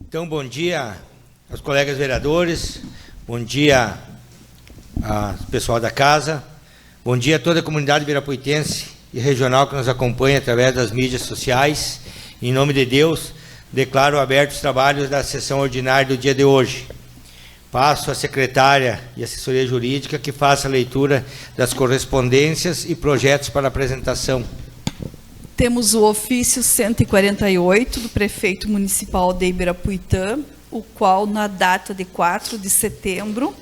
Então, bom dia aos colegas vereadores, bom dia ao pessoal da casa, bom dia a toda a comunidade ibirapuitense e regional que nos acompanha através das mídias sociais. Em nome de Deus, declaro abertos os trabalhos da sessão ordinária do dia de hoje. Passo à secretária e assessoria jurídica que faça a leitura das correspondências e projetos para apresentação. Temos o ofício 148 do prefeito municipal de Ibirapuitã, o qual, na data de 4 de setembro,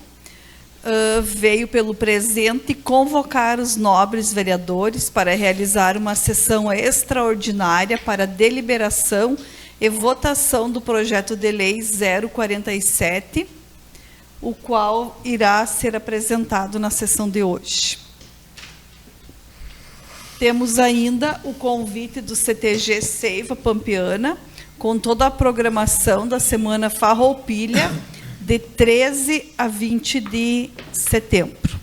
veio pelo presente convocar os nobres vereadores para realizar uma sessão extraordinária para deliberação e votação do projeto de lei 047, o qual irá ser apresentado na sessão de hoje. Temos ainda o convite do CTG Seiva Pampiana, com toda a programação da Semana Farroupilha, de 13 a 20 de setembro.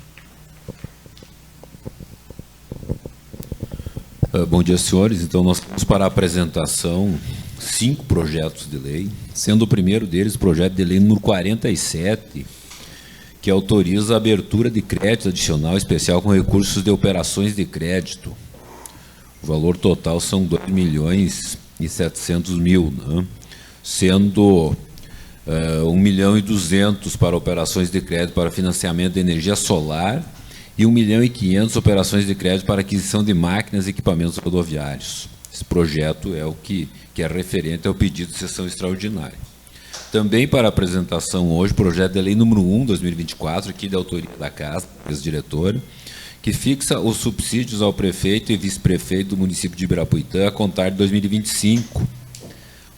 Bom dia, senhores. Então, nós temos para a apresentação 5 projetos de lei, sendo o primeiro deles o projeto de lei número 47, que autoriza a abertura de crédito adicional especial com recursos de operações de crédito. O valor total são 2.700.000, né? Sendo 1.200.000 para operações de crédito para financiamento de energia solar e 1.500.000 operações de crédito para aquisição de máquinas e equipamentos rodoviários. Esse projeto é o que é referente ao pedido de sessão extraordinária. Também para apresentação hoje, projeto de lei número 1, 2024, aqui da autoria da Casa, ex-diretora, que fixa os subsídios ao prefeito e vice-prefeito do município de Ibirapuitã a contar de 2025.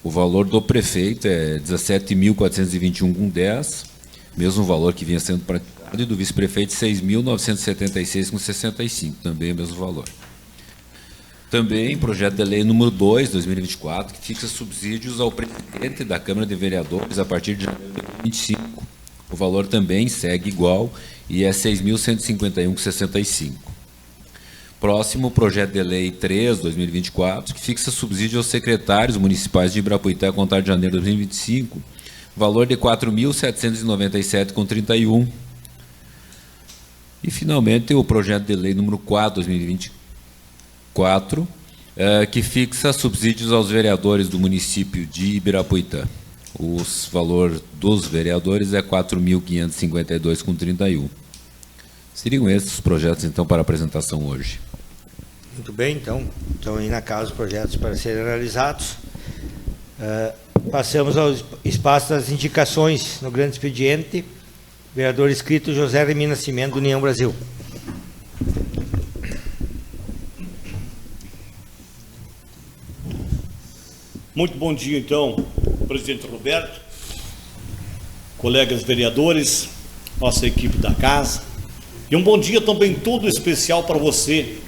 O valor do prefeito é 17.421,10, mesmo valor que vinha sendo praticado, e do vice-prefeito 6.976,65, também o mesmo valor. Também projeto de lei número 2, 2024, que fixa subsídios ao presidente da Câmara de Vereadores a partir de janeiro de 2025. O valor também segue igual e é 6.151,65. Próximo, projeto de lei 3, 2024, que fixa subsídio aos secretários municipais de Ibirapuitã a contar de janeiro de 2025, valor de 4.797,31. E, finalmente, o projeto de lei número 4, 2024, que fixa subsídios aos vereadores do município de Ibirapuitã. O valor dos vereadores é 4.552,31. Seriam esses os projetos, então, para apresentação hoje. Muito bem, então, estão aí na casa os projetos para serem analisados. Passamos ao espaço das indicações no grande expediente. Vereador inscrito José Remy Nascimento, do União Brasil. Muito bom dia, então, presidente Roberto, colegas vereadores, nossa equipe da casa, e um bom dia também todo especial para você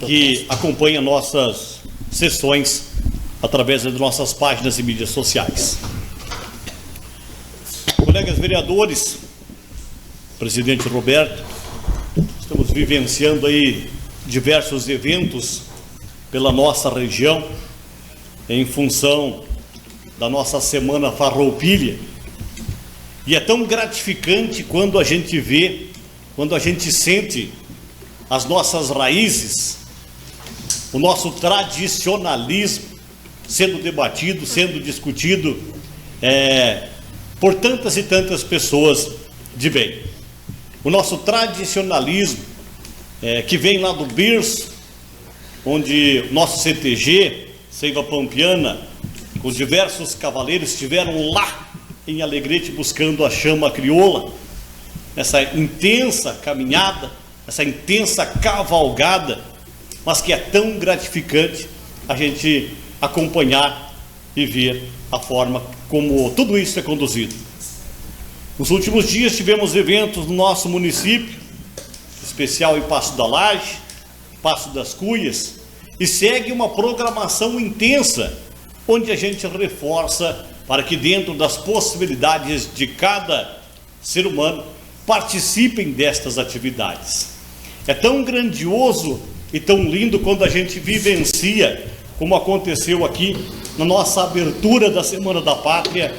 que acompanha nossas sessões através das nossas páginas e mídias sociais. Colegas vereadores, presidente Roberto, estamos vivenciando aí diversos eventos pela nossa região, em função da nossa Semana Farroupilha, e é tão gratificante quando a gente vê, quando a gente sente as nossas raízes, o nosso tradicionalismo sendo debatido, sendo discutido por tantas e tantas pessoas de bem. O nosso tradicionalismo que vem lá do berço, onde nosso CTG Seiva Pampiana, com os diversos cavaleiros, estiveram lá em Alegrete buscando a chama crioula, essa intensa caminhada, essa intensa cavalgada, mas que é tão gratificante a gente acompanhar e ver a forma como tudo isso é conduzido. Nos últimos dias tivemos eventos no nosso município, especial em Passo da Laje, Passo das Cuias, e segue uma programação intensa, onde a gente reforça para que, dentro das possibilidades de cada ser humano, participem destas atividades. É tão grandioso e tão lindo quando a gente vivencia, como aconteceu aqui na nossa abertura da Semana da Pátria,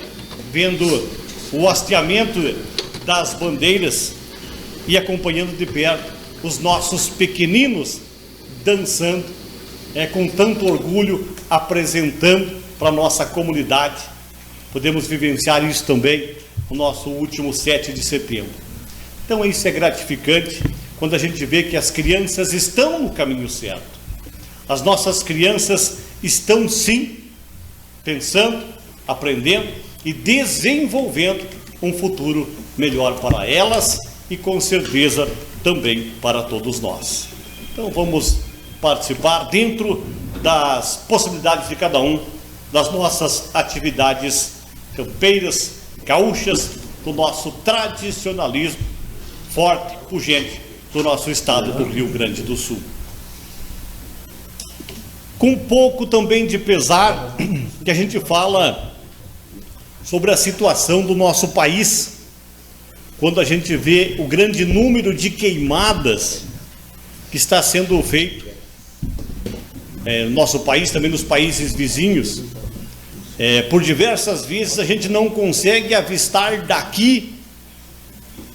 vendo o hasteamento das bandeiras e acompanhando de perto os nossos pequeninos dançando, com tanto orgulho, apresentando para a nossa comunidade. Podemos vivenciar isso também no nosso último 7 de setembro. Então isso é gratificante quando a gente vê que as crianças estão no caminho certo. As nossas crianças estão sim pensando, aprendendo e desenvolvendo um futuro melhor para elas e com certeza também para todos nós. Então vamos participar dentro das possibilidades de cada um das nossas atividades campeiras, gaúchas, do nosso tradicionalismo forte, pujante do nosso estado do Rio Grande do Sul. Com um pouco também de pesar que a gente fala sobre a situação do nosso país, quando a gente vê o grande número de queimadas que está sendo feito no nosso país, também nos países vizinhos. Por diversas vezes a gente não consegue avistar daqui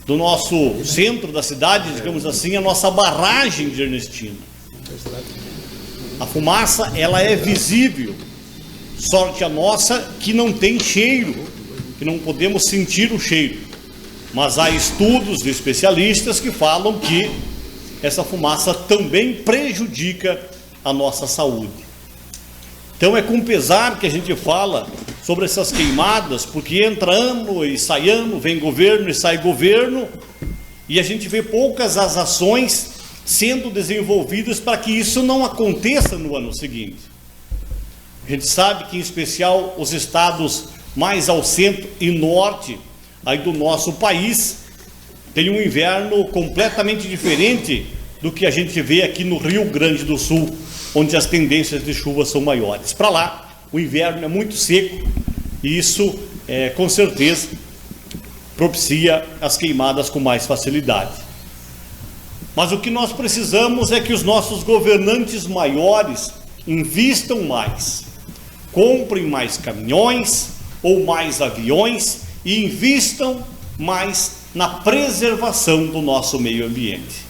do nosso centro da cidade, digamos assim, a nossa barragem de Ernestina. A fumaça, ela é visível. Sorte a nossa que não tem cheiro, que não podemos sentir o cheiro. Mas há estudos de especialistas que falam que essa fumaça também prejudica a nossa saúde. Então é com pesar que a gente fala sobre essas queimadas, porque entra ano e sai ano, vem governo e sai governo, e a gente vê poucas as ações sendo desenvolvidas para que isso não aconteça no ano seguinte. A gente sabe que, em especial, os estados mais ao centro e norte aí do nosso país tem um inverno completamente diferente do que a gente vê aqui no Rio Grande do Sul, onde as tendências de chuva são maiores. Para lá, o inverno é muito seco e isso, com certeza, propicia as queimadas com mais facilidade. Mas o que nós precisamos é que os nossos governantes maiores invistam mais, comprem mais caminhões ou mais aviões e invistam mais na preservação do nosso meio ambiente.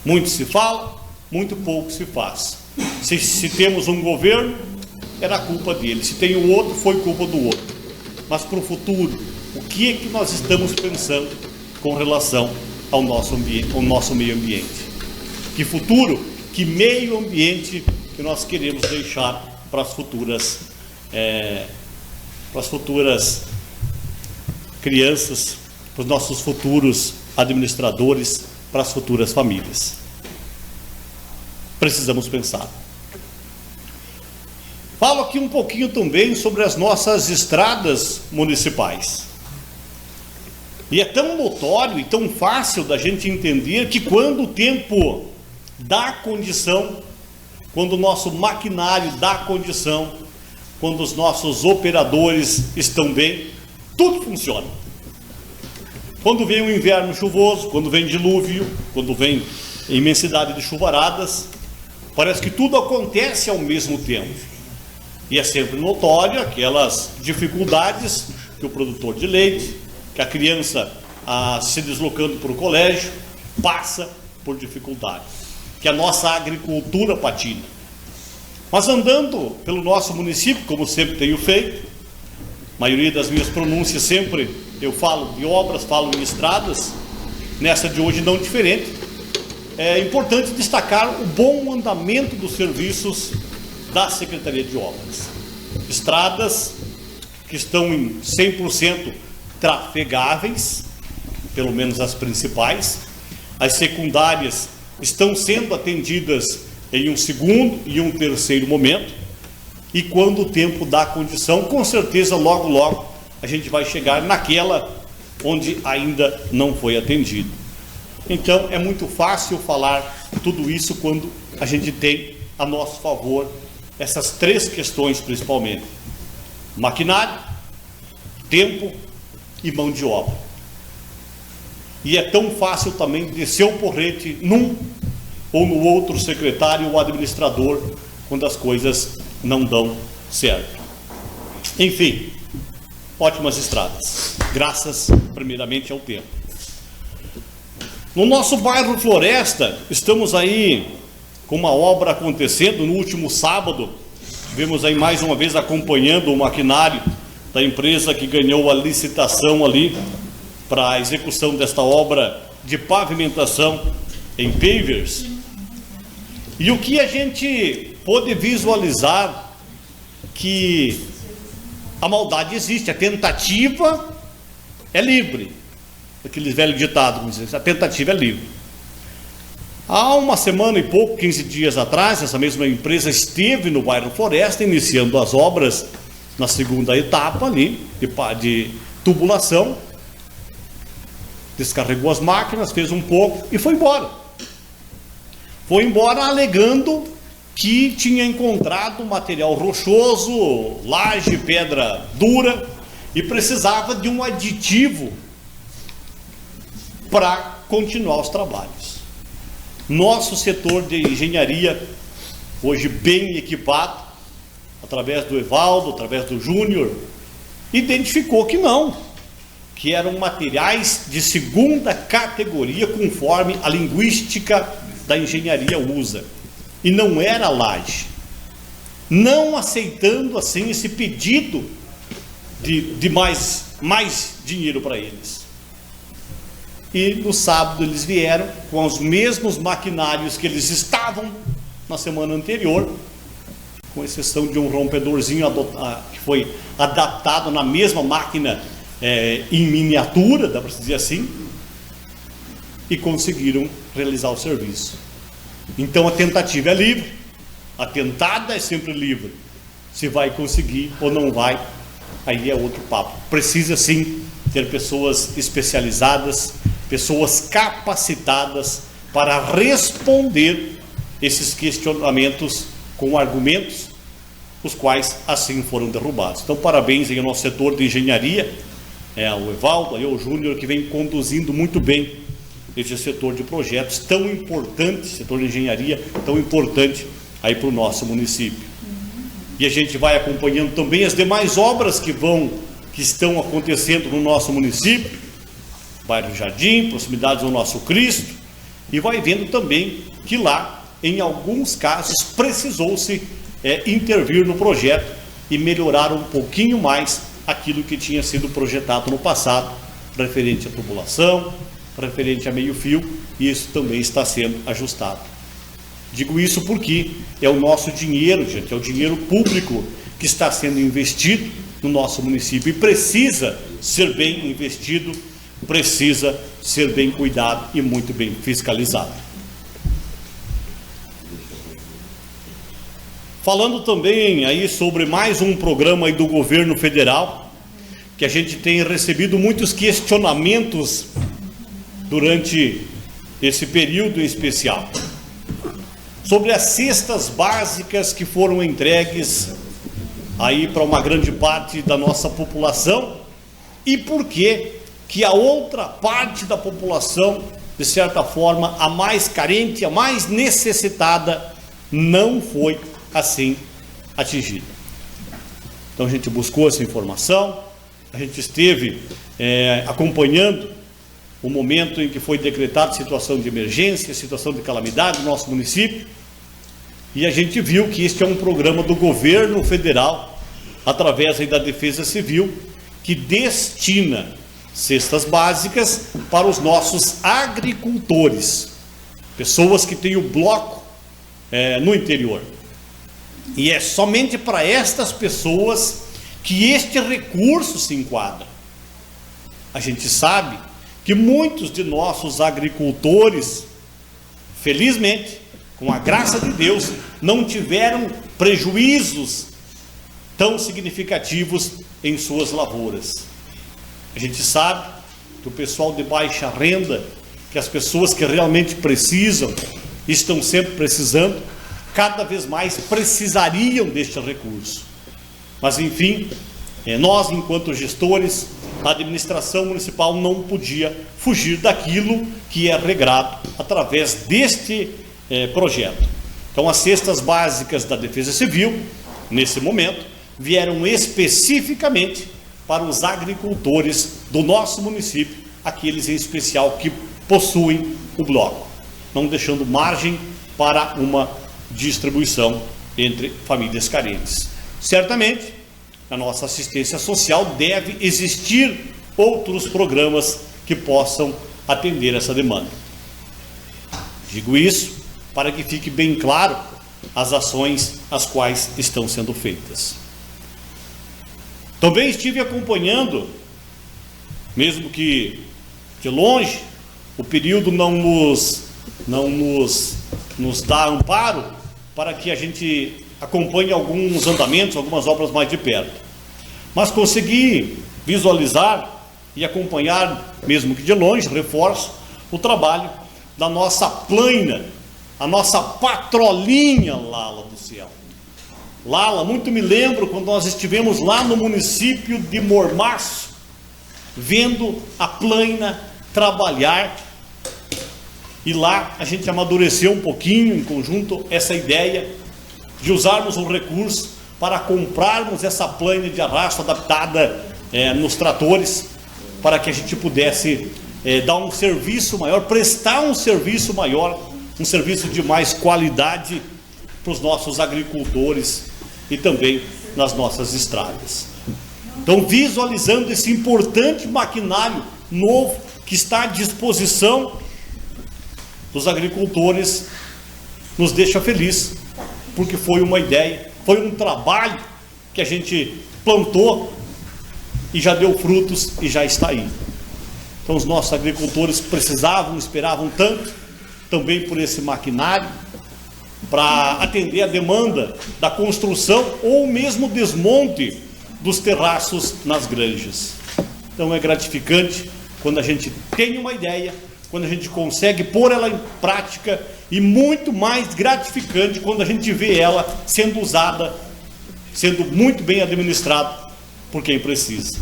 Muito se fala, muito pouco se faz. Se temos um governo, era culpa dele. Se tem o outro, foi culpa do outro. Mas para o futuro, o que é que nós estamos pensando com relação ao nosso ambiente, ao nosso meio ambiente? Que futuro, que meio ambiente que nós queremos deixar para as futuras crianças, para os nossos futuros administradores, para as futuras famílias. Precisamos pensar. Falo aqui um pouquinho também sobre as nossas estradas municipais. E é tão notório e tão fácil da gente entender que quando o tempo dá condição, quando o nosso maquinário dá condição, quando os nossos operadores estão bem, tudo funciona. Quando vem o inverno chuvoso, quando vem dilúvio, quando vem imensidade de chuvaradas, parece que tudo acontece ao mesmo tempo. E é sempre notório aquelas dificuldades que o produtor de leite, que a criança se deslocando para o colégio, passa por dificuldade, que a nossa agricultura patina. Mas andando pelo nosso município, como sempre tenho feito, a maioria das minhas pronúncias sempre eu falo de obras, falo em estradas, nessa de hoje não diferente. É importante destacar o bom andamento dos serviços da Secretaria de Obras. Estradas que estão em 100% trafegáveis, pelo menos as principais. As secundárias estão sendo atendidas em um segundo e um terceiro momento. E quando o tempo dá condição, com certeza logo logo a gente vai chegar naquela onde ainda não foi atendido. Então é muito fácil falar tudo isso quando a gente tem a nosso favor essas três questões principalmente: maquinário, tempo e mão de obra. E é tão fácil também descer o porrete num ou no outro secretário ou administrador quando as coisas não dão certo. Enfim, ótimas estradas, graças primeiramente ao tempo. No nosso bairro Floresta, estamos aí com uma obra acontecendo. No último sábado, tivemos aí mais uma vez acompanhando o maquinário da empresa que ganhou a licitação ali para a execução desta obra de pavimentação em pavers. E o que a gente pôde visualizar, que a maldade existe, a tentativa é livre. Aquele velho ditado, como diz, a tentativa é livre. Há uma semana e pouco, 15 dias atrás, essa mesma empresa esteve no bairro Floresta, iniciando as obras na segunda etapa ali, de tubulação, descarregou as máquinas, fez um pouco e foi embora. Foi embora alegando que tinha encontrado material rochoso, laje, pedra dura, e precisava de um aditivo para continuar os trabalhos. Nosso setor de engenharia, hoje bem equipado, através do Evaldo, através do Júnior, identificou que não, que eram materiais de segunda categoria, conforme a linguística da engenharia usa, e não era laje. Não aceitando assim esse pedido de mais dinheiro para eles. E no sábado eles vieram com os mesmos maquinários que eles estavam na semana anterior, com exceção de um rompedorzinho que foi adaptado na mesma máquina em miniatura, dá para dizer assim, e conseguiram realizar o serviço. Então a tentativa é livre, a tentada é sempre livre. Se vai conseguir ou não vai, aí é outro papo. Precisa sim ter pessoas especializadas, pessoas capacitadas para responder esses questionamentos com argumentos, os quais assim foram derrubados. Então parabéns aí ao nosso setor de engenharia, ao Evaldo, ao Júnior, que vem conduzindo muito bem esse setor de projetos tão importante, setor de engenharia tão importante aí para o nosso município. E a gente vai acompanhando também as demais obras que estão acontecendo no nosso município, bairro Jardim, proximidades ao Nosso Cristo, e vai vendo também que lá, em alguns casos, precisou-se intervir no projeto e melhorar um pouquinho mais aquilo que tinha sido projetado no passado, referente à tubulação, referente a meio-fio, e isso também está sendo ajustado. Digo isso porque é o nosso dinheiro, gente, é o dinheiro público que está sendo investido no nosso município e precisa ser bem investido, precisa ser bem cuidado e muito bem fiscalizado. Falando também aí sobre mais um programa aí do governo federal, que a gente tem recebido muitos questionamentos durante esse período especial, sobre as cestas básicas que foram entregues aí para uma grande parte da nossa população, e por que a outra parte da população, de certa forma, a mais carente, a mais necessitada, não foi assim atingida. Então a gente buscou essa informação, a gente esteve acompanhando o momento em que foi decretada situação de emergência, situação de calamidade no nosso município, e a gente viu que este é um programa do governo federal, através aí da Defesa Civil, que destina cestas básicas para os nossos agricultores, pessoas que têm o bloco no interior. E é somente para estas pessoas que este recurso se enquadra. A gente sabe que muitos de nossos agricultores, felizmente, com a graça de Deus, não tiveram prejuízos tão significativos em suas lavouras. A gente sabe que o pessoal de baixa renda, que as pessoas que realmente precisam, estão sempre precisando, cada vez mais precisariam deste recurso. Mas enfim, nós enquanto gestores, a administração municipal não podia fugir daquilo que é regrado através deste projeto. Então as cestas básicas da Defesa Civil, nesse momento, vieram especificamente para os agricultores do nosso município, aqueles em especial que possuem o bloco, não deixando margem para uma distribuição entre famílias carentes. Certamente, na nossa assistência social deve existir outros programas que possam atender essa demanda. Digo isso para que fique bem claro as ações as quais estão sendo feitas. Também estive acompanhando, mesmo que de longe, o período não nos dá amparo para que a gente acompanhe alguns andamentos, algumas obras mais de perto. Mas consegui visualizar e acompanhar, mesmo que de longe, reforço, o trabalho da nossa plaina, a nossa patrolinha Lala do céu. Lala, muito me lembro quando nós estivemos lá no município de Mormaço, vendo a plaina trabalhar, e lá a gente amadureceu um pouquinho em conjunto essa ideia de usarmos o recurso para comprarmos essa plaina de arrasto adaptada nos tratores, para que a gente pudesse dar um serviço maior, prestar um serviço maior, um serviço de mais qualidade para os nossos agricultores e também nas nossas estradas. Então, visualizando esse importante maquinário novo que está à disposição dos agricultores, nos deixa feliz, porque foi uma ideia, foi um trabalho que a gente plantou e já deu frutos e já está aí. Então, os nossos agricultores precisavam, esperavam tanto, também por esse maquinário, para atender a demanda da construção ou mesmo desmonte dos terraços nas granjas. Então, é gratificante quando a gente tem uma ideia, quando a gente consegue pôr ela em prática, e muito mais gratificante quando a gente vê ela sendo usada, sendo muito bem administrada por quem precisa.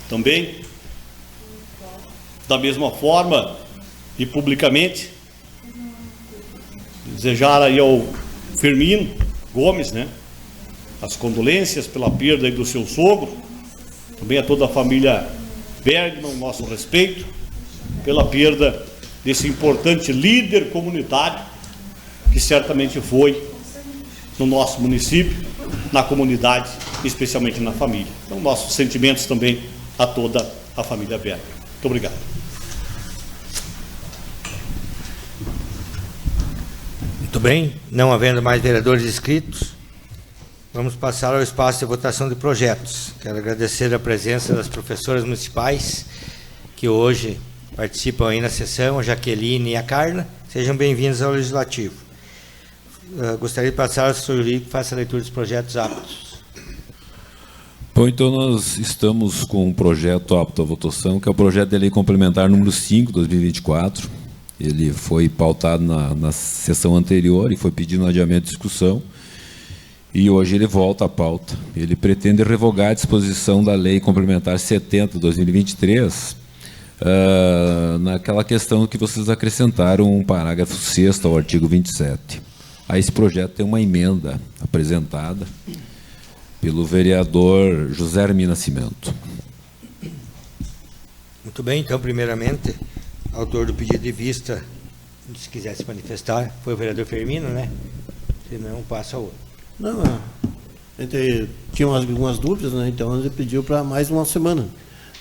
Também, da mesma forma e publicamente, desejar aí ao Firmino Gomes, as condolências pela perda aí do seu sogro, também a toda a família Bergman, nosso respeito, pela perda desse importante líder comunitário, que certamente foi no nosso município, na comunidade, especialmente na família. Então, nossos sentimentos também a toda a família Bergman. Muito obrigado. Muito bem, não havendo mais vereadores inscritos, vamos passar ao espaço de votação de projetos. Quero agradecer a presença das professoras municipais que hoje participam aí na sessão, a Jaqueline e a Carla. Sejam bem-vindos ao Legislativo. Gostaria de passar ao assessor jurídico que faça a leitura dos projetos aptos. Bom, então nós estamos com um projeto apto à votação, que é o projeto de lei complementar número 5, 2024. Ele foi pautado na sessão anterior e foi pedido um adiamento de discussão. E hoje ele volta à pauta. Ele pretende revogar a disposição da lei complementar 70, 2023, naquela questão que vocês acrescentaram um parágrafo 6º ao artigo 27. A esse projeto tem uma emenda apresentada pelo vereador José Hermínio Nascimento. Muito bem, então, primeiramente, autor do pedido de vista, se quiser se manifestar, foi o vereador Firmino, Se não, passa ao outro. Não, a gente tinha algumas dúvidas, então ele pediu para mais uma semana.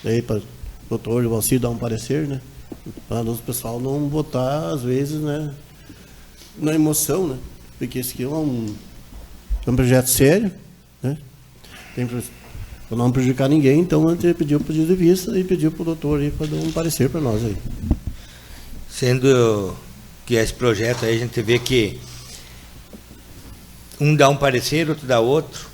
Daí, para o doutor Valcir dar um parecer, para o pessoal não votar, às vezes, na emoção, porque esse aqui é um projeto sério, para não prejudicar ninguém, então a gente pediu o pedido de vista e pediu para o doutor para dar um parecer para nós aí. Sendo que esse projeto aí a gente vê que um dá um parecer, outro dá outro,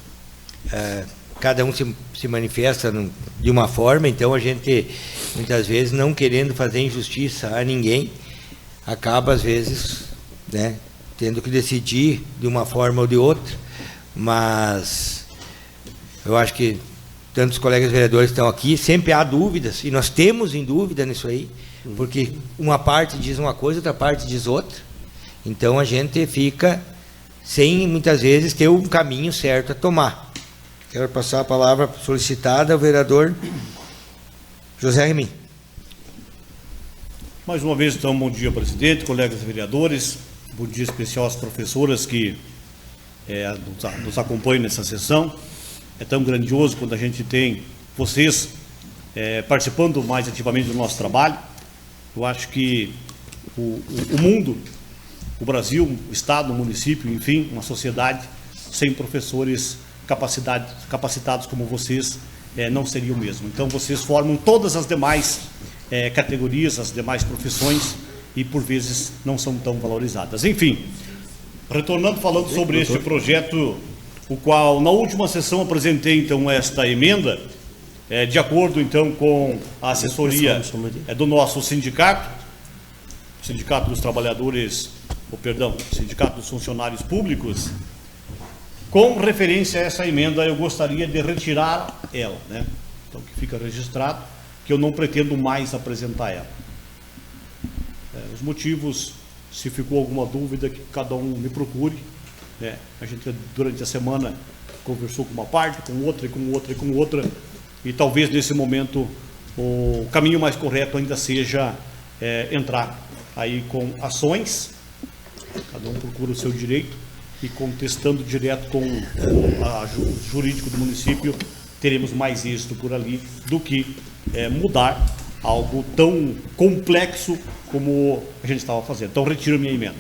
cada um se manifesta de uma forma, então a gente, muitas vezes, não querendo fazer injustiça a ninguém, acaba, às vezes, tendo que decidir de uma forma ou de outra, mas eu acho que tantos colegas vereadores estão aqui, sempre há dúvidas, e nós temos em dúvida nisso aí, porque uma parte diz uma coisa, outra parte diz outra, então a gente fica sem, muitas vezes, ter um caminho certo a tomar. Quero passar a palavra solicitada ao vereador José Remy. Mais uma vez, então, bom dia, presidente, colegas vereadores, bom dia especial às professoras que nos acompanham nessa sessão. É tão grandioso quando a gente tem vocês participando mais ativamente do nosso trabalho. Eu acho que o mundo, o Brasil, o Estado, o município, enfim, uma sociedade sem professores capacitados como vocês não seria o mesmo. Então, vocês formam todas as demais categorias, as demais profissões, e por vezes não são tão valorizadas. Enfim, retornando, falando sobre este projeto, o qual na última sessão apresentei então esta emenda, de acordo então com a assessoria do nosso sindicato, Sindicato dos Trabalhadores, Sindicato dos Funcionários Públicos. Com referência a essa emenda, eu gostaria de retirar ela, né? Então, que fica registrado que eu não pretendo mais apresentar ela. Os motivos, se ficou alguma dúvida, que cada um me procure. A gente, durante a semana, conversou com uma parte, com outra, e com outra, e com outra, e talvez nesse momento o caminho mais correto ainda seja entrar aí com ações, cada um procura o seu direito, e contestando direto com o jurídico do município, teremos mais êxito por ali do que mudar algo tão complexo como a gente estava fazendo. Então, retiro a minha emenda.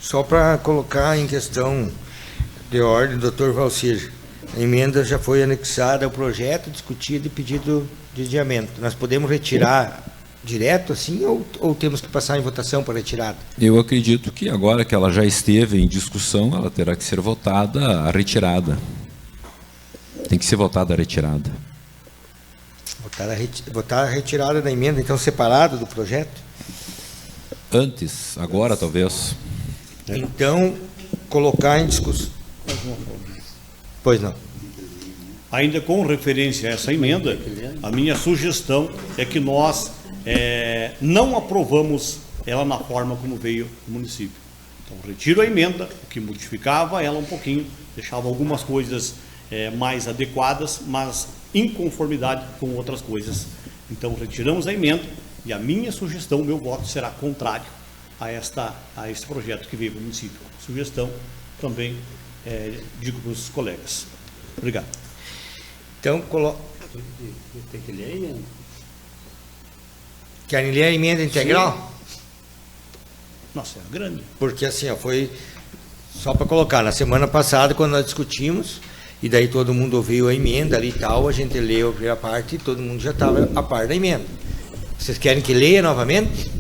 Só para colocar em questão de ordem, doutor Valcir, a emenda já foi anexada ao projeto, discutida e pedido de adiamento. Nós podemos retirar direto assim ou temos que passar em votação para retirada? Eu acredito que agora que ela já esteve em discussão, ela terá que ser votada a retirada. Tem que ser votada a retirada. Votar a retirada da emenda, então, separado do projeto? Antes, agora talvez. Então, colocar em discussão. Pois não. Ainda com referência a essa emenda, a minha sugestão é que nós não aprovamos ela na forma como veio do município. Então, retiro a emenda, que modificava ela um pouquinho, deixava algumas coisas mais adequadas, mas em conformidade com outras coisas. Então, retiramos a emenda e a minha sugestão, o meu voto será contrário a este projeto que veio do município. Sugestão também digo para os colegas. Obrigado. Então, Tem que ler a emenda. querem ler a emenda integral? Sim. Nossa, é grande. Porque assim, foi só para colocar, na semana passada, quando nós discutimos, e daí todo mundo ouviu a emenda ali e tal, a gente leu a primeira parte e todo mundo já estava a par da emenda. Vocês querem que leia novamente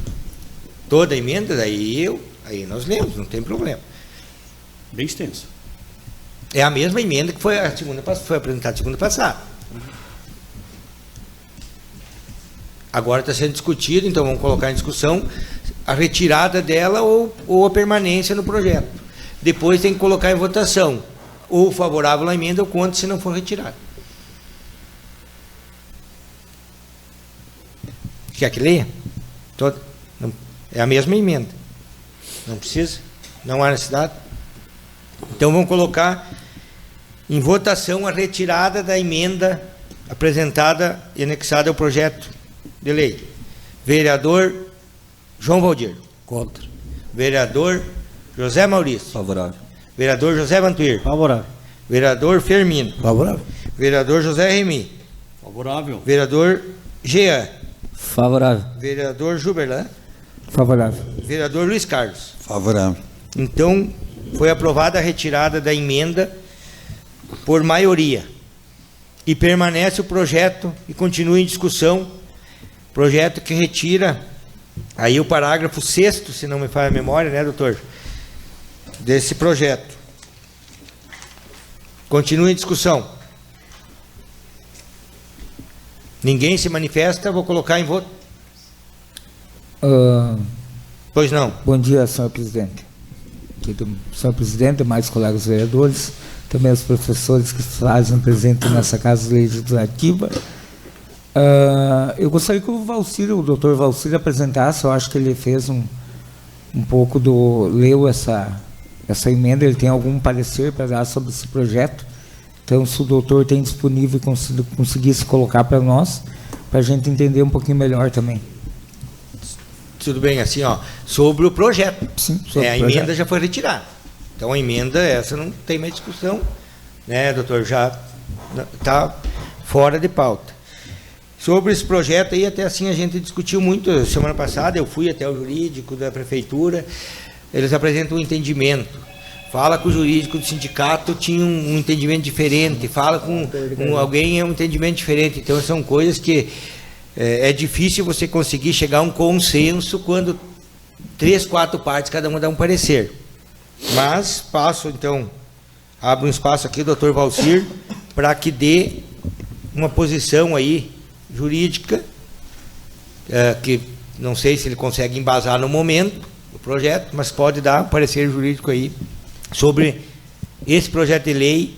toda a emenda? Aí nós lemos, não tem problema. Bem extensa. É a mesma emenda que foi apresentada segunda passada. Agora está sendo discutido, então vamos colocar em discussão a retirada dela ou a permanência no projeto. Depois tem que colocar em votação ou favorável à emenda ou contra se não for retirada. Quer que leia? Não, é a mesma emenda. Não precisa? Não há necessidade? Então vamos colocar em votação a retirada da emenda apresentada e anexada ao projeto de lei. Vereador João Valdir. Contra. Vereador José Maurício. Favorável. Vereador José Vantuir. Favorável. Vereador Firmino. Favorável. Vereador José Remy. Favorável. Vereador Jean. Favorável. Vereador Juberlan. Favorável. Vereador Luiz Carlos. Favorável. Então, foi aprovada a retirada da emenda por maioria. E permanece o projeto e continua em discussão. Projeto que retira aí o parágrafo 6º, se não me falha a memória, né, doutor? Desse projeto. Continua em discussão. Ninguém se manifesta, vou colocar em voto. Pois não. Bom dia, senhor presidente. Senhor presidente, demais colegas vereadores, também os professores que fazem presente nessa casa legislativa. Eu gostaria que o doutor Valcir apresentasse, eu acho que ele fez um pouco leu essa emenda, ele tem algum parecer para dar sobre esse projeto. Então, se o doutor tem disponível e conseguisse colocar para nós, para a gente entender um pouquinho melhor também. Tudo bem, assim, ó, sobre o projeto. Sim, sobre a o projeto. emenda já foi retirada. Então, a emenda, essa não tem mais discussão, né, doutor? Já está fora de pauta. Sobre esse projeto aí, até assim, a gente discutiu muito. Semana passada, eu fui até o jurídico da prefeitura, eles apresentam um entendimento. Fala com o jurídico do sindicato, tinha um entendimento diferente. Fala com alguém, é um entendimento diferente. Então, são coisas que é difícil você conseguir chegar a um consenso quando 3, 4 partes, cada uma dá um parecer. Mas abro um espaço aqui, doutor Valcir, para que dê uma posição aí jurídica, que não sei se ele consegue embasar no momento do projeto, mas pode dar um parecer jurídico aí sobre esse projeto de lei,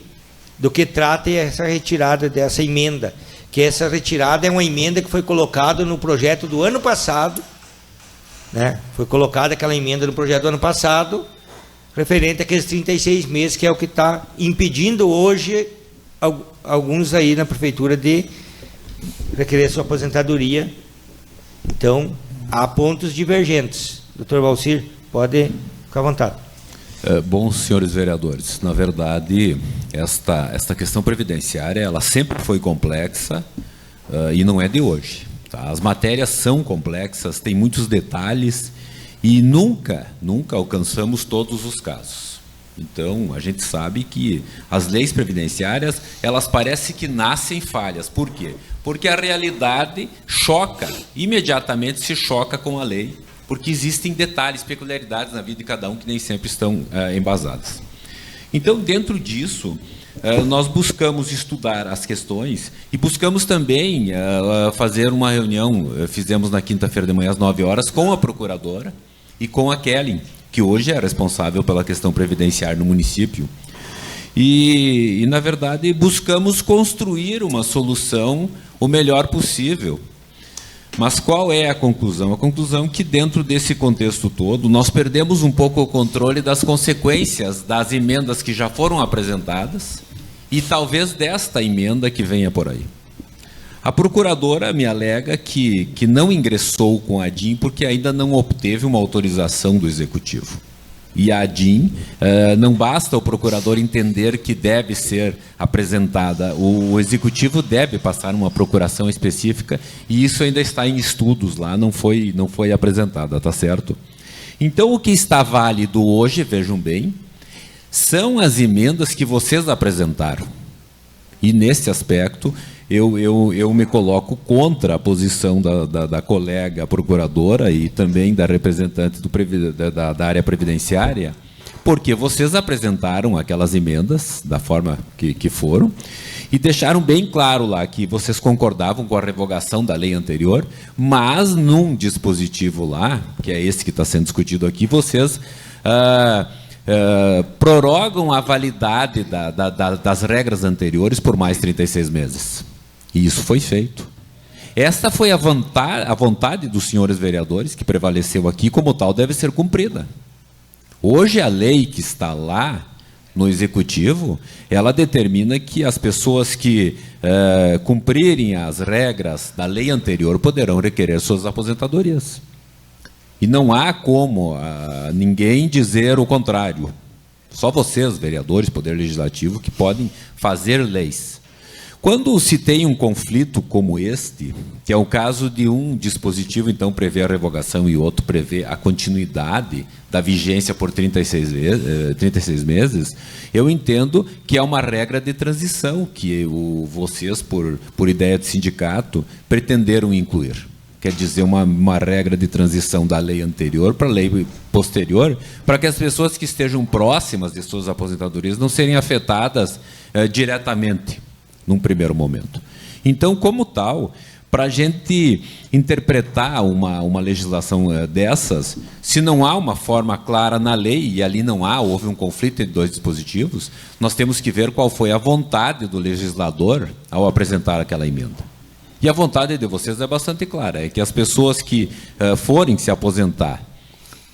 do que trata essa retirada dessa emenda, que essa retirada é uma emenda que foi colocada no projeto do ano passado, né? Foi colocada aquela emenda no projeto do ano passado, referente àqueles 36 meses, que é o que está impedindo hoje alguns aí na prefeitura de requerer sua aposentadoria. Então, há pontos divergentes. Doutor Valcir, pode ficar à vontade. Bom, senhores vereadores, na verdade, esta questão previdenciária, ela sempre foi complexa e não é de hoje. Tá? As matérias são complexas, tem muitos detalhes e nunca alcançamos todos os casos. Então, a gente sabe que as leis previdenciárias, elas parecem que nascem falhas. Por quê? Porque a realidade imediatamente se choca com a lei, porque existem detalhes, peculiaridades na vida de cada um que nem sempre estão embasadas. Então, dentro disso, nós buscamos estudar as questões e buscamos também fazer uma reunião, fizemos na quinta-feira de manhã às 9 horas, com a procuradora e com a Kellen, que hoje é responsável pela questão previdenciária no município. E, na verdade, buscamos construir uma solução o melhor possível. Mas qual é a conclusão? A conclusão é que, dentro desse contexto todo, nós perdemos um pouco o controle das consequências das emendas que já foram apresentadas e talvez desta emenda que venha por aí. A procuradora me alega que não ingressou com a ADIM porque ainda não obteve uma autorização do Executivo. E a ADIM, não basta o procurador entender que deve ser apresentada, o Executivo deve passar uma procuração específica e isso ainda está em estudos lá, não foi apresentada, tá certo? Então, o que está válido hoje, vejam bem, são as emendas que vocês apresentaram. E, nesse aspecto, eu me coloco contra a posição da colega procuradora e também da representante da área previdenciária, porque vocês apresentaram aquelas emendas da forma que foram e deixaram bem claro lá que vocês concordavam com a revogação da lei anterior, mas num dispositivo lá, que é esse que está sendo discutido aqui, vocês prorrogam a validade das regras anteriores por mais 36 meses. E isso foi feito. Esta foi a vontade dos senhores vereadores, que prevaleceu aqui, como tal, deve ser cumprida. Hoje, a lei que está lá no Executivo, ela determina que as pessoas que cumprirem as regras da lei anterior poderão requerer suas aposentadorias. E não há como ninguém dizer o contrário. Só vocês, vereadores, Poder Legislativo, que podem fazer leis. Quando se tem um conflito como este, que é o caso de um dispositivo, então, prevê a revogação e o outro prevê a continuidade da vigência por 36 meses, eu entendo que é uma regra de transição que vocês, por ideia de sindicato, pretenderam incluir. Quer dizer, uma regra de transição da lei anterior para a lei posterior, para que as pessoas que estejam próximas de suas aposentadorias não serem afetadas diretamente, num primeiro momento. Então, como tal, para a gente interpretar uma legislação dessas, se não há uma forma clara na lei, e ali houve um conflito entre dois dispositivos, nós temos que ver qual foi a vontade do legislador ao apresentar aquela emenda. E a vontade de vocês é bastante clara, é que as pessoas que forem se aposentar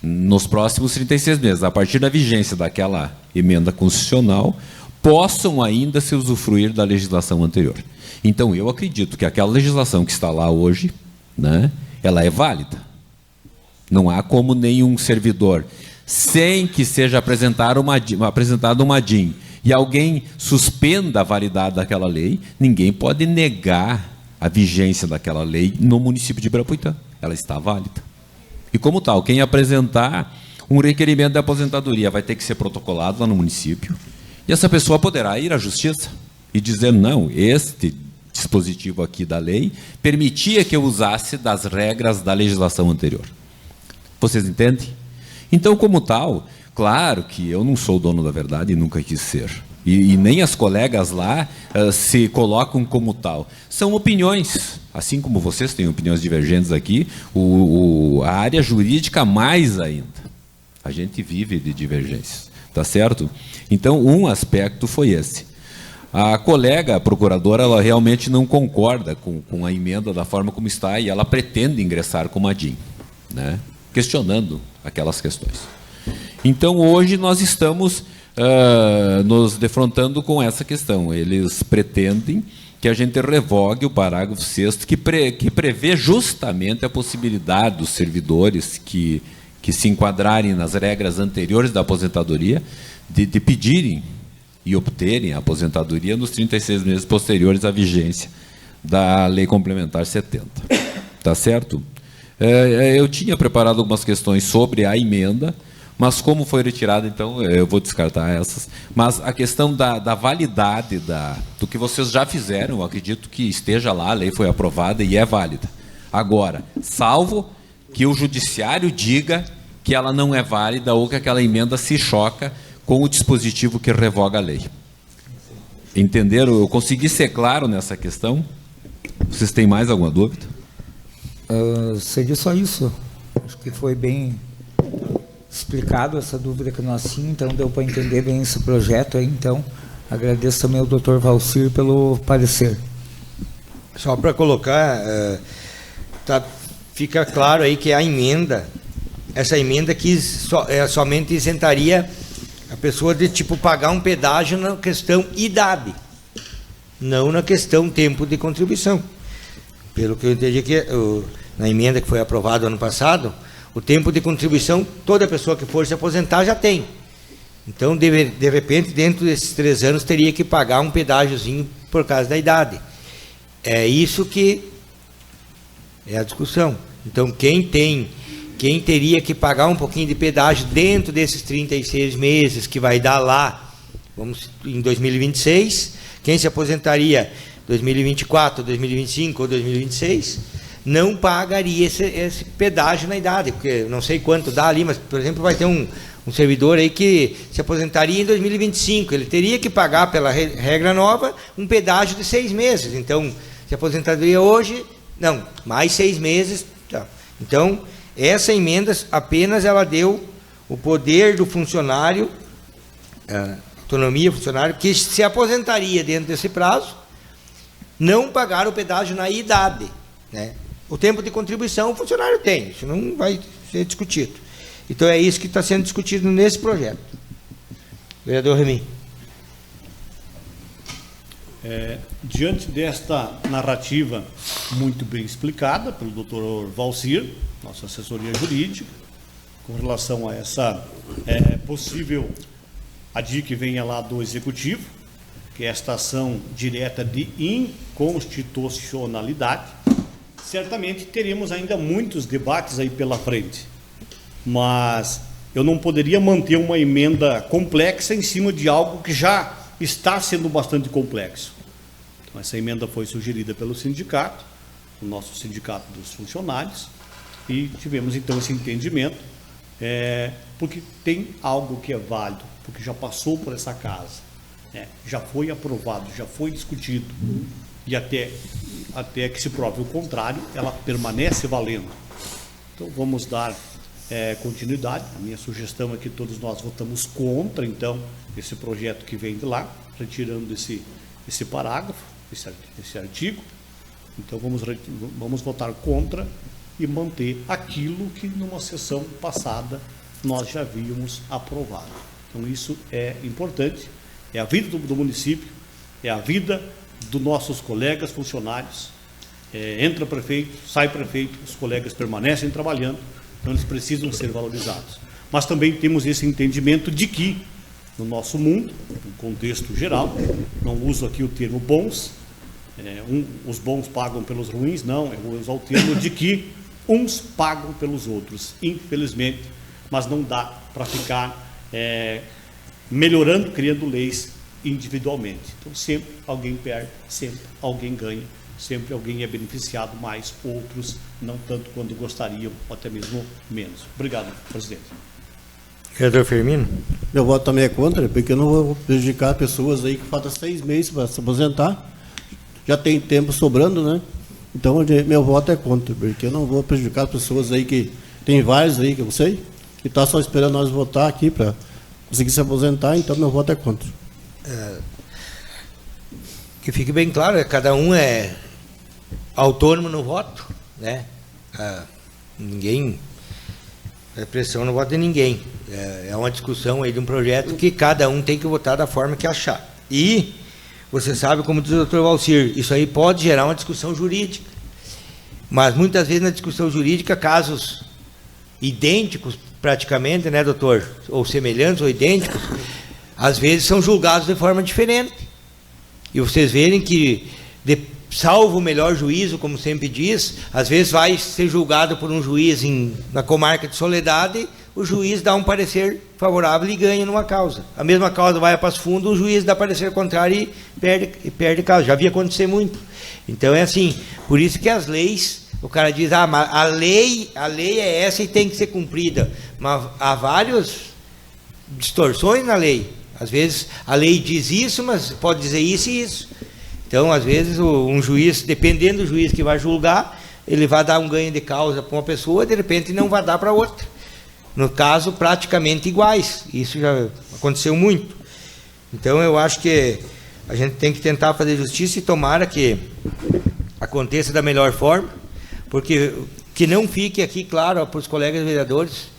nos próximos 36 meses, a partir da vigência daquela emenda constitucional, possam ainda se usufruir da legislação anterior. Então, eu acredito que aquela legislação que está lá hoje, né, ela é válida. Não há como nenhum servidor, sem que seja apresentado uma DIN, e alguém suspenda a validade daquela lei, ninguém pode negar a vigência daquela lei no município de Ibirapuitã. Ela está válida. E como tal, quem apresentar um requerimento de aposentadoria vai ter que ser protocolado lá no município, e essa pessoa poderá ir à justiça e dizer, não, este dispositivo aqui da lei permitia que eu usasse das regras da legislação anterior. Vocês entendem? Então, como tal, claro que eu não sou o dono da verdade e nunca quis ser. E nem as colegas lá se colocam como tal. São opiniões. Assim como vocês têm opiniões divergentes aqui, a área jurídica mais ainda. A gente vive de divergências. Tá certo? Então, um aspecto foi esse. A colega a procuradora, ela realmente não concorda com a emenda da forma como está e ela pretende ingressar com uma DIN, né? Questionando aquelas questões. Então, hoje nós estamos nos defrontando com essa questão. Eles pretendem que a gente revogue o parágrafo 6º, que prevê justamente a possibilidade dos servidores que se enquadrarem nas regras anteriores da aposentadoria, de pedirem e obterem a aposentadoria nos 36 meses posteriores à vigência da Lei Complementar 70. Tá certo? Eu tinha preparado algumas questões sobre a emenda, mas como foi retirada, então eu vou descartar essas. Mas a questão da validade do que vocês já fizeram, eu acredito que esteja lá, a lei foi aprovada e é válida. Agora, salvo que o judiciário diga que ela não é válida ou que aquela emenda se choca com o dispositivo que revoga a lei. Entenderam? Eu consegui ser claro nessa questão? Vocês têm mais alguma dúvida? Seria só isso. Acho que foi bem explicado essa dúvida que nós tínhamos, então deu para entender bem esse projeto aí. Então, agradeço também ao Dr. Valcir pelo parecer. Só para colocar, fica claro aí que a emenda, essa emenda que somente isentaria a pessoa de pagar um pedágio na questão idade, não na questão tempo de contribuição. Pelo que eu entendi que na emenda que foi aprovada ano passado, o tempo de contribuição, toda pessoa que for se aposentar já tem. Então, de repente, dentro desses 3 anos, teria que pagar um pedágiozinho por causa da idade. É isso que é a discussão. Então, quem teria que pagar um pouquinho de pedágio dentro desses 36 meses, que vai dar lá, em 2026, quem se aposentaria 2024, 2025 ou 2026, não pagaria esse pedágio na idade, porque não sei quanto dá ali, mas, por exemplo, vai ter um servidor aí que se aposentaria em 2025, ele teria que pagar, pela regra nova, um pedágio de 6 meses. Então, se aposentadoria hoje, não, mais 6 meses. Tá. Então, essa emenda apenas ela deu o poder do funcionário, autonomia funcionário, que se aposentaria dentro desse prazo, não pagar o pedágio na idade, né? O tempo de contribuição o funcionário tem, isso não vai ser discutido. Então é isso que está sendo discutido nesse projeto. Vereador Remy. Diante desta narrativa muito bem explicada pelo Dr. Valcir, nossa assessoria jurídica, com relação a essa possível ADI que venha lá do Executivo, que é esta ação direta de inconstitucionalidade, certamente teremos ainda muitos debates aí pela frente. Mas eu não poderia manter uma emenda complexa em cima de algo que já está sendo bastante complexo. Então, essa emenda foi sugerida pelo sindicato, o nosso sindicato dos funcionários, e tivemos então esse entendimento, porque tem algo que é válido, porque já passou por essa casa, já foi aprovado, já foi discutido, e até que se prove o contrário, ela permanece valendo. Então vamos dar continuidade. A minha sugestão é que todos nós votamos contra, então, esse projeto que vem de lá, retirando esse parágrafo, esse artigo. Então vamos votar contra e manter aquilo que numa sessão passada nós já havíamos aprovado. Então isso é importante é a vida do município, é a vida dos nossos colegas funcionários. Entra prefeito, sai prefeito, os colegas permanecem trabalhando, então eles precisam ser valorizados. Mas também temos esse entendimento de que, no nosso mundo, no contexto geral, não uso aqui o termo bons, os bons pagam pelos ruins, não, eu vou usar o termo de que uns pagam pelos outros, infelizmente, mas não dá para ficar melhorando, criando leis individualmente. Então, sempre alguém perde, sempre alguém ganha, sempre alguém é beneficiado mais, outros não tanto quando gostariam, ou até mesmo menos. Obrigado, presidente. Vereador Firmino? Meu voto também é contra, porque eu não vou prejudicar pessoas aí que faltam 6 meses para se aposentar. Já tem tempo sobrando, né? Então, meu voto é contra, porque eu não vou prejudicar pessoas aí que... Tem vários aí que eu sei, que estão só esperando nós votar aqui para conseguir se aposentar, então meu voto é contra. Que fique bem claro, cada um é autônomo no voto, né? Ninguém... É pressão no voto de ninguém. É uma discussão aí de um projeto que cada um tem que votar da forma que achar. E você sabe, como diz o Dr. Valcir, isso aí pode gerar uma discussão jurídica. Mas muitas vezes na discussão jurídica, casos idênticos praticamente, né, doutor? Ou semelhantes ou idênticos, às vezes são julgados de forma diferente. E vocês verem que, salvo o melhor juízo, como sempre diz, às vezes vai ser julgado por um juiz na comarca de Soledade, o juiz dá um parecer favorável e ganha numa causa. A mesma causa vai a Passo Fundo, o juiz dá parecer contrário e perde causa. Já vi acontecer muito. Então é assim, por isso que as leis, o cara diz, mas a lei é essa e tem que ser cumprida. Mas há várias distorções na lei. Às vezes a lei diz isso, mas pode dizer isso e isso. Então, às vezes, um juiz, dependendo do juiz que vai julgar, ele vai dar um ganho de causa para uma pessoa, de repente não vai dar para outra. No caso, praticamente iguais. Isso já aconteceu muito. Então, eu acho que a gente tem que tentar fazer justiça e tomara que aconteça da melhor forma, porque que não fique aqui claro para os colegas vereadores,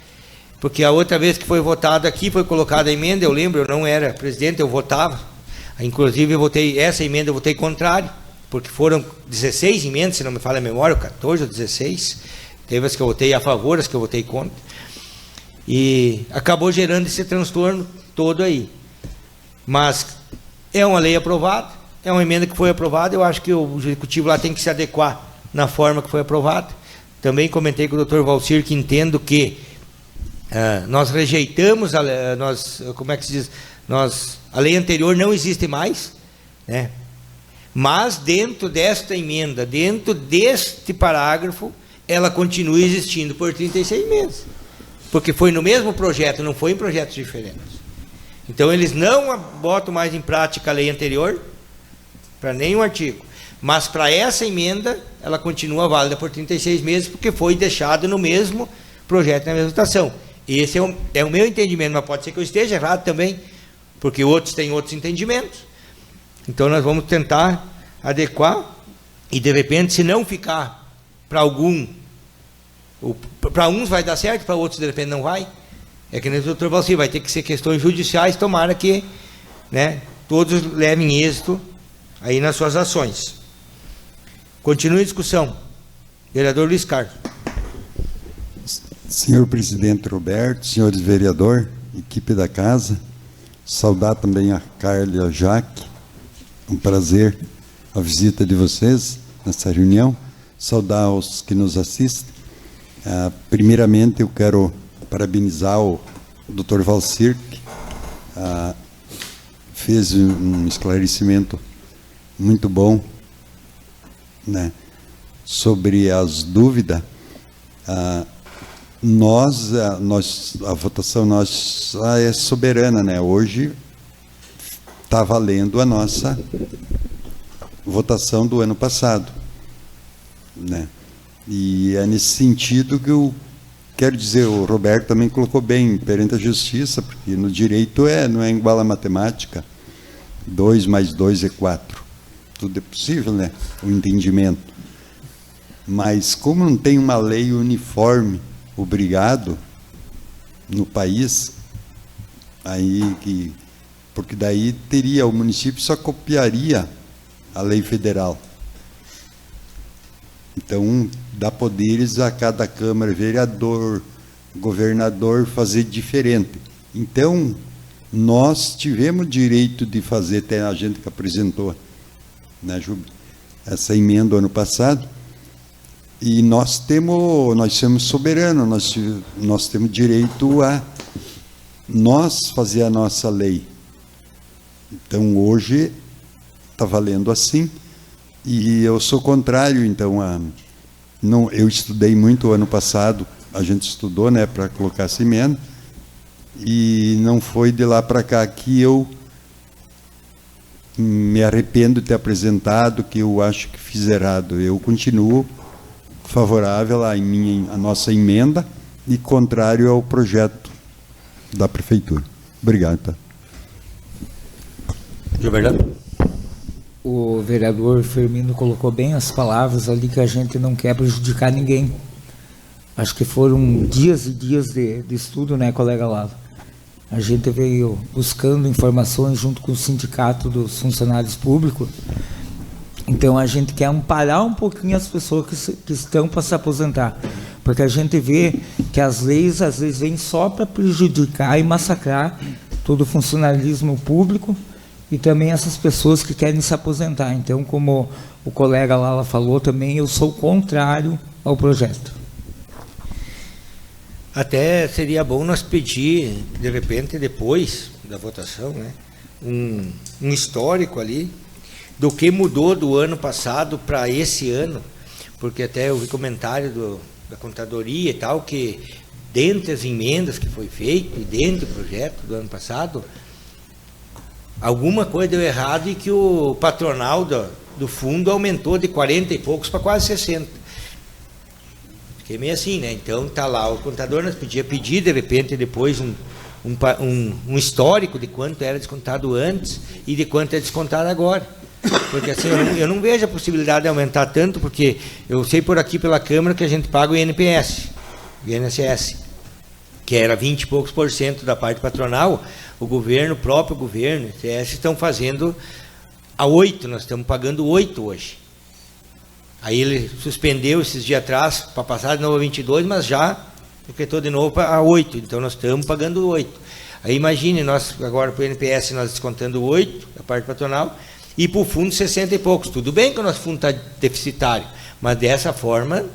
porque a outra vez que foi votado aqui, foi colocada a emenda, eu lembro, eu não era presidente, eu votava. Inclusive, essa emenda eu votei contrário, porque foram 16 emendas, se não me falha a memória, 14 ou 16. Teve as que eu votei a favor, as que eu votei contra. E acabou gerando esse transtorno todo aí. Mas é uma lei aprovada, é uma emenda que foi aprovada, eu acho que o Executivo lá tem que se adequar na forma que foi aprovada. Também comentei com o Dr. Valcir que entendo que nós rejeitamos, como é que se diz... a lei anterior não existe mais, né? Mas dentro desta emenda, dentro deste parágrafo, ela continua existindo por 36 meses. Porque foi no mesmo projeto, não foi em projetos diferentes. Então eles não botam mais em prática a lei anterior, para nenhum artigo. Mas para essa emenda, ela continua válida por 36 meses, porque foi deixado no mesmo projeto, na mesma votação. Esse é o meu entendimento, mas pode ser que eu esteja errado também, porque outros têm outros entendimentos. Então nós vamos tentar adequar e de repente, se não ficar para uns vai dar certo, para outros de repente não vai. É que nem o doutor Valcir, vai ter que ser questões judiciais, tomara que, né, todos levem êxito aí nas suas ações. Continue a discussão. Vereador Luiz Carlos. Senhor presidente Roberto, senhores vereadores, equipe da casa, saudar também a Carla e a Jaque, um prazer a visita de vocês nessa reunião, saudar os que nos assistem. Primeiramente eu quero parabenizar o Dr. Valcir, que fez um esclarecimento muito bom, né, sobre as dúvidas. A votação nossa é soberana, né? Hoje está valendo a nossa votação do ano passado, né? E é nesse sentido que eu quero dizer, o Roberto também colocou bem, perante a justiça, porque no direito não é igual à matemática, 2 mais 2 é 4. Tudo é possível, né? O entendimento. Mas como não tem uma lei uniforme, obrigado, no país, aí que porque daí teria, o município só copiaria a lei federal. Então, dá poderes a cada Câmara, vereador, governador fazer diferente. Então, nós tivemos direito de fazer, até a gente que apresentou, né, Júlio, essa emenda ano passado, e nós somos soberanos, nós temos direito a nós fazer a nossa lei. Então, hoje, está valendo assim, e eu sou contrário, então, eu estudei muito ano passado, a gente estudou, né, para colocar essa emenda, e não foi de lá para cá que eu me arrependo de ter apresentado, que eu acho que fiz errado. Eu continuo favorável à nossa emenda e contrário ao projeto da Prefeitura. Obrigado. Tá? O vereador Firmino colocou bem as palavras ali, que a gente não quer prejudicar ninguém. Acho que foram dias e dias de estudo, né, colega Lava? A gente veio buscando informações junto com o sindicato dos funcionários públicos. Então, a gente quer amparar um pouquinho as pessoas que estão para se aposentar. Porque a gente vê que as leis, às vezes, vêm só para prejudicar e massacrar todo o funcionalismo público e também essas pessoas que querem se aposentar. Então, como o colega Lala falou também, eu sou contrário ao projeto. Até seria bom nós pedir, de repente, depois da votação, né, um histórico ali do que mudou do ano passado para esse ano, porque até eu vi comentário da contadoria e tal, que dentre as emendas que foi feito e dentro do projeto do ano passado, alguma coisa deu errado e que o patronal do fundo aumentou de 40 e poucos para quase 60. Fiquei meio assim, né? Então tá lá, o contador nos podia pedir de repente depois um histórico de quanto era descontado antes e de quanto é descontado agora. Porque assim, eu não vejo a possibilidade de aumentar tanto, porque eu sei por aqui pela Câmara que a gente paga o INPS, o INSS, que era 20 e poucos % da parte patronal, o próprio governo, o INSS, estão fazendo a 8%, nós estamos pagando 8% hoje. Aí ele suspendeu esses dias atrás para passar de novo a 22, mas já decretou de novo para 8%, então nós estamos pagando 8%. Aí imagine, nós agora para o INPS nós descontando 8% da parte patronal e para o fundo 60 e poucos. Tudo bem que o nosso fundo está deficitário, mas dessa forma,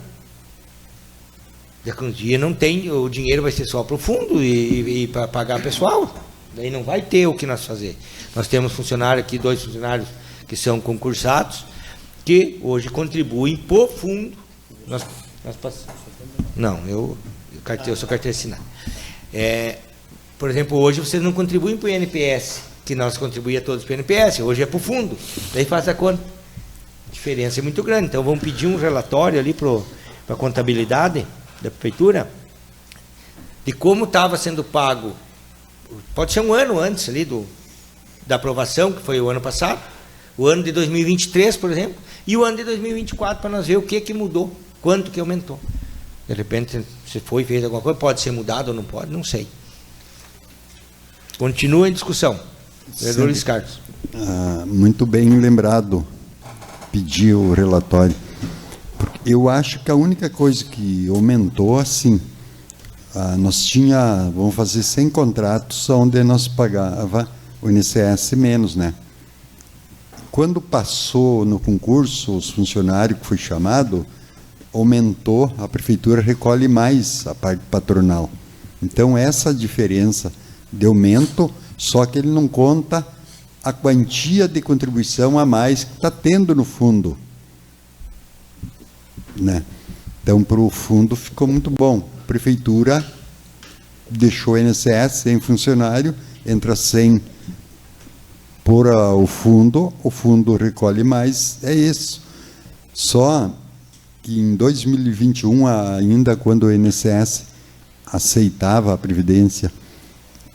daqui a um dia não tem, o dinheiro vai ser só para o fundo e para pagar pessoal. Daí não vai ter o que nós fazer. Nós temos funcionário aqui, 2 funcionários que são concursados, que hoje contribuem para o fundo. Não, eu sou carteira assinada. Por exemplo, hoje vocês não contribuem para o INPS, que nós contribuíamos todos para o INPS, hoje é para o fundo. Daí faz a conta. A diferença é muito grande. Então vamos pedir um relatório ali para a contabilidade da prefeitura de como estava sendo pago. Pode ser um ano antes ali da aprovação, que foi o ano passado, o ano de 2023, por exemplo, e o ano de 2024, para nós ver o que mudou, quanto que aumentou. De repente, se fez alguma coisa, pode ser mudado ou não pode, não sei. Continua em discussão. Vereador Luiz Carlos. Muito bem lembrado, pedir o relatório. Porque eu acho que a única coisa que aumentou, assim, nós vamos fazer 100 contratos onde nós pagava o INSS menos, né? Quando passou no concurso, os funcionários que foi chamado, aumentou, a prefeitura recolhe mais a parte patronal. Então, essa diferença de aumento, só que ele não conta a quantia de contribuição a mais que está tendo no fundo. Né? Então, para o fundo ficou muito bom. A prefeitura deixou o INSS sem funcionário, entra sem por o fundo recolhe mais, é isso. Só que em 2021, ainda quando o INSS aceitava a Previdência,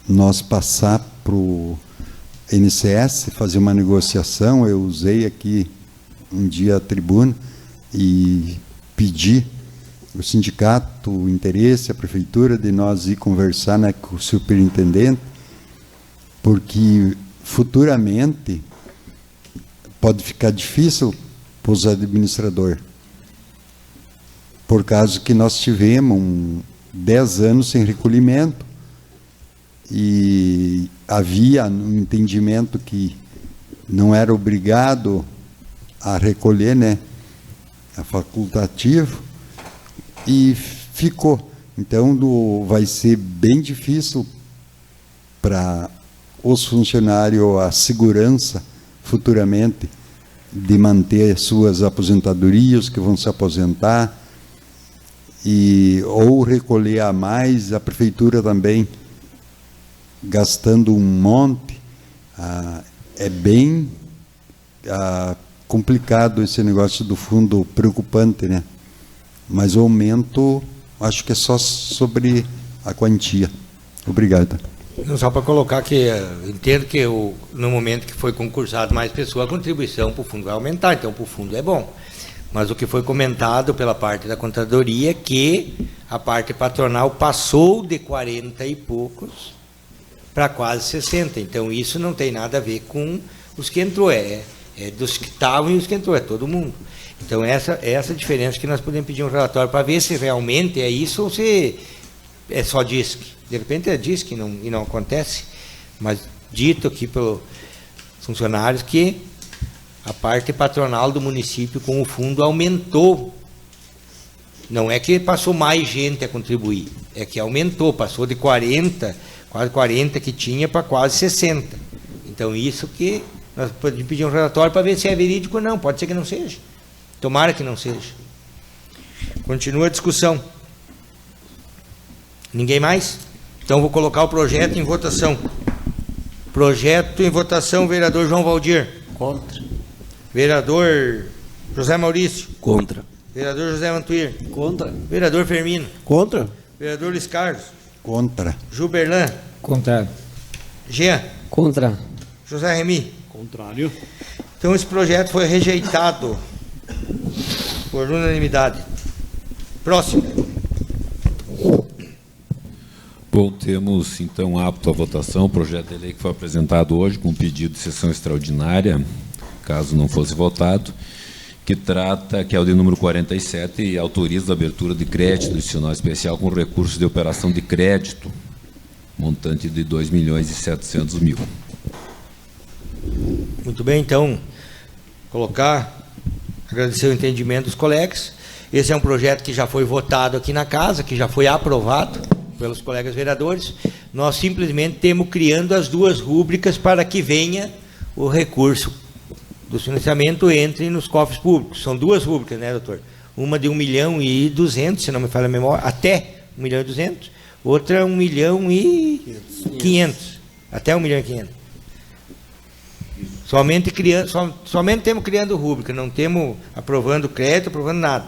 nós passar para o INSS, fazer uma negociação, eu usei aqui um dia a tribuna e pedi o sindicato, o interesse, a prefeitura, de nós ir conversar, né, com o superintendente, porque futuramente pode ficar difícil para os administradores, por causa que nós tivemos 10 anos sem recolhimento e havia um entendimento que não era obrigado a recolher, né, a facultativo, e ficou. Então, vai ser bem difícil para os funcionários a segurança futuramente de manter suas aposentadorias, que vão se aposentar, ou recolher a mais, a prefeitura também gastando um monte. É bem complicado esse negócio do fundo, preocupante, né? Mas o aumento, acho que é só sobre a quantia. Obrigado. Não, só para colocar que entendo que no momento que foi concursado mais pessoa, a contribuição para o fundo vai aumentar, então para o fundo é bom. Mas o que foi comentado pela parte da contadoria é que a parte patronal passou de 40 e poucos para quase 60. Então isso não tem nada a ver com os que entrou, é dos que estavam e os que entrou, é todo mundo. Então essa diferença que nós podemos pedir um relatório para ver se realmente é isso ou se é só DISC. De repente é DISC e não acontece, mas dito aqui pelos funcionários que a parte patronal do município com o fundo aumentou. Não é que passou mais gente a contribuir, é que aumentou, passou de 40, quase 40 que tinha para quase 60. Então isso que nós podemos pedir um relatório para ver se é verídico ou não, pode ser que não seja. Tomara que não seja. Continua a discussão. Ninguém mais? Então vou colocar o projeto em votação. Projeto em votação, vereador João Valdir. Contra. Vereador José Maurício. Contra. Vereador José Mantuir. Contra. Vereador Firmino. Contra. Vereador Luiz Carlos. Contra. Gilberlan. Contrário. Jean. Contra. José Remy. Contrário. Então esse projeto foi rejeitado por unanimidade. Próximo. Bom, temos então apto à votação o projeto de lei que foi apresentado hoje com pedido de sessão extraordinária, caso não fosse votado, que é o de número 47 e autoriza a abertura de crédito adicional especial com recursos de operação de crédito, montante de 2.700.000. Muito bem, então, agradecer o entendimento dos colegas. Esse é um projeto que já foi votado aqui na casa, que já foi aprovado pelos colegas vereadores. Nós simplesmente temos criando as duas rúbricas para que venha o recurso do financiamento entre nos cofres públicos. São duas rúbricas, né, doutor? Uma de 1.200.000, se não me falha a memória, até 1.200.000, outra 1.500.000, até 1.500.000. Somente temos criando rúbrica, não temos aprovando crédito, aprovando nada.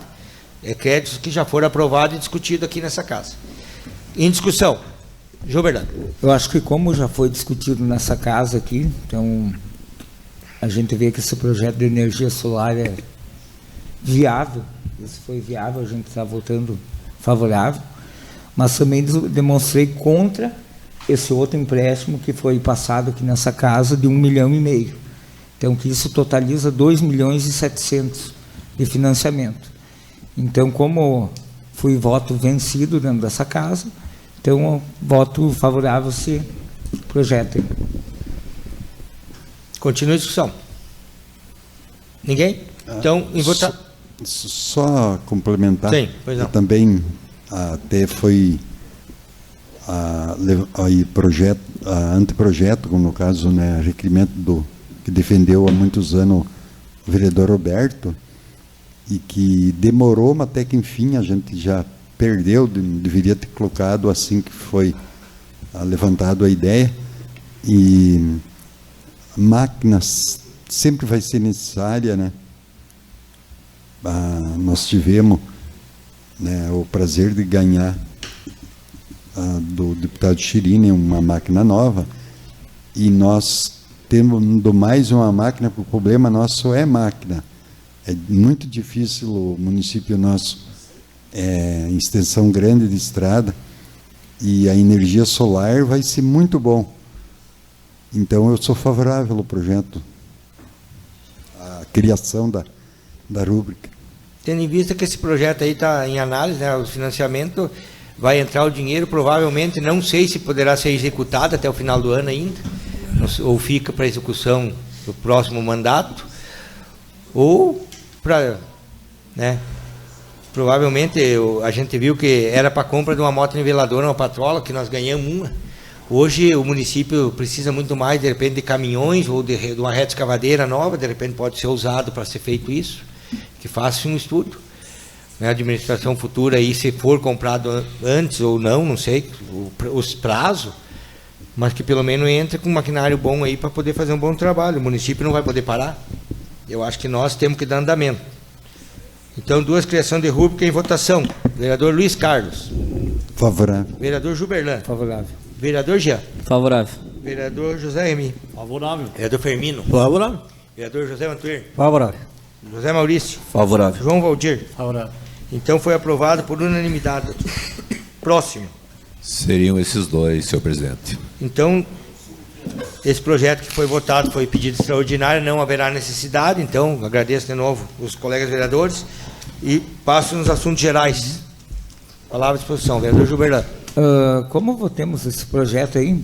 É créditos que já foram aprovados e discutidos aqui nessa casa. Em discussão. Gilberto. Eu acho que como já foi discutido nessa casa aqui, então a gente vê que esse projeto de energia solar é viável. Isso foi viável, a gente está votando favorável. Mas também demonstrei contra esse outro empréstimo que foi passado aqui nessa casa de 1,5 milhão. Então, que isso totaliza 2.700.000 de financiamento. Então, como fui voto vencido dentro dessa casa, então eu voto favorável a esse projeto. Continua a discussão. Ninguém? Então, em votação. Só complementar. Sim, pois não. Também até foi aí anteprojeto, como no caso, né, requerimento que defendeu há muitos anos o vereador Roberto, e que demorou, mas até que enfim a gente já perdeu, deveria ter colocado assim que foi levantado a ideia. E máquinas sempre vai ser necessária, né? Nós tivemos, né, o prazer de ganhar do deputado Chirine uma máquina nova, e nós temos mais uma máquina, porque o problema nosso é máquina. É muito difícil, o município nosso em extensão grande de estrada, e a energia solar vai ser muito bom. Então, eu sou favorável ao projeto, à criação da rúbrica. Tendo em vista que esse projeto aí está em análise, né, o financiamento, vai entrar o dinheiro, provavelmente, não sei se poderá ser executado até o final do ano ainda, ou fica para execução do próximo mandato, ou para, né, provavelmente a gente viu que era para compra de uma moto niveladora, uma patrola, que nós ganhamos uma. Hoje o município precisa muito mais, de repente, de caminhões ou de uma reta escavadeira nova, de repente pode ser usado para ser feito isso, que faça um estudo. A administração futura aí, se for comprado antes ou não sei, os prazos, mas que pelo menos entre com um maquinário bom aí para poder fazer um bom trabalho. O município não vai poder parar. Eu acho que nós temos que dar andamento. Então, 2 criação de rúbrica em votação. Vereador Luiz Carlos. Favorável. Vereador Juberlan. Favorável. Vereador Jean. Favorável. Vereador José Remy. Favorável. Vereador Firmino. Favorável. Vereador José Mantuir. Favorável. José Maurício. Favorável. João Valdir. Favorável. Então foi aprovado por unanimidade. Próximo. Seriam esses dois, senhor presidente. Então, esse projeto que foi votado foi pedido extraordinário, não haverá necessidade. Então, agradeço de novo os colegas vereadores e passo nos assuntos gerais. Palavra à disposição. Vereador Juberlan. Como votemos esse projeto aí,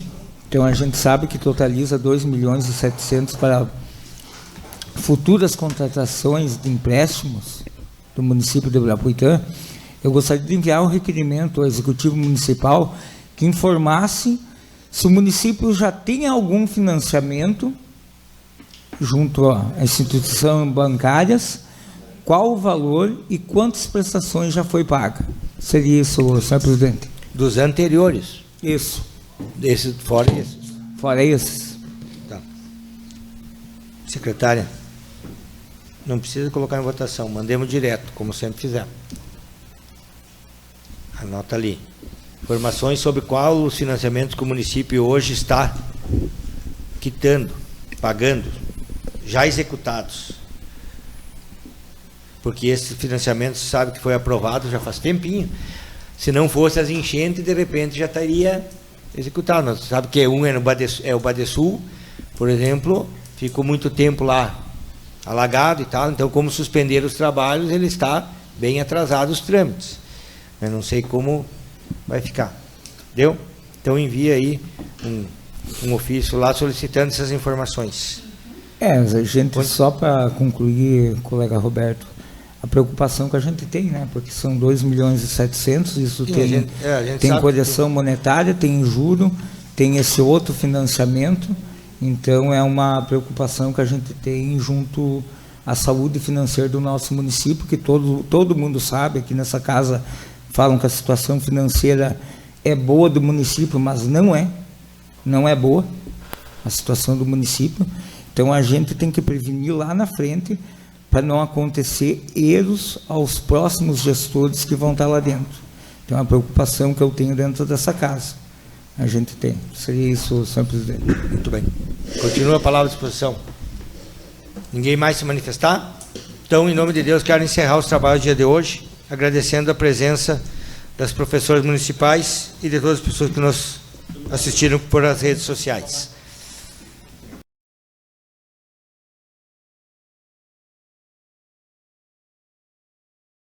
então a gente sabe que totaliza 2.700.000 para futuras contratações de empréstimos do município de Ibirapuitã. Eu gostaria de enviar um requerimento ao Executivo Municipal que informasse se o município já tem algum financiamento junto a instituições bancárias, qual o valor e quantas prestações já foi paga. Seria isso, senhor presidente? Dos anteriores. Isso. Fora esses. Fora esses. Tá. Secretária, não precisa colocar em votação, mandemos direto, como sempre fizemos. Anota ali. Informações sobre qual os financiamentos que o município hoje está quitando, pagando, já executados. Porque esse financiamento, sabe que foi aprovado já faz tempinho. Se não fosse as enchentes, de repente já estaria executado. Nós sabe que um é o Badesul, por exemplo, ficou muito tempo lá alagado e tal, então como suspenderam os trabalhos, ele está bem atrasado os trâmites. Eu não sei como vai ficar. Deu? Então envia aí um ofício lá solicitando essas informações. A gente, só para concluir, colega Roberto, a preocupação que a gente tem, né? Porque são 2.700.000, isso Sim, tem, a gente tem sabe correção que monetária, tem juro, tem esse outro financiamento, então é uma preocupação que a gente tem junto à saúde financeira do nosso município, que todo mundo sabe, aqui nessa casa falam que a situação financeira é boa do município, mas não é boa a situação do município. Então a gente tem que prevenir lá na frente para não acontecer erros aos próximos gestores que vão estar lá dentro. Então é uma preocupação que eu tenho dentro dessa casa. A gente tem. Seria isso, senhor presidente. Muito bem. Continua a palavra à disposição. Ninguém mais se manifestar? Então, em nome de Deus, quero encerrar os trabalhos do dia de hoje, agradecendo a presença das professoras municipais e de todas as pessoas que nos assistiram por as redes sociais.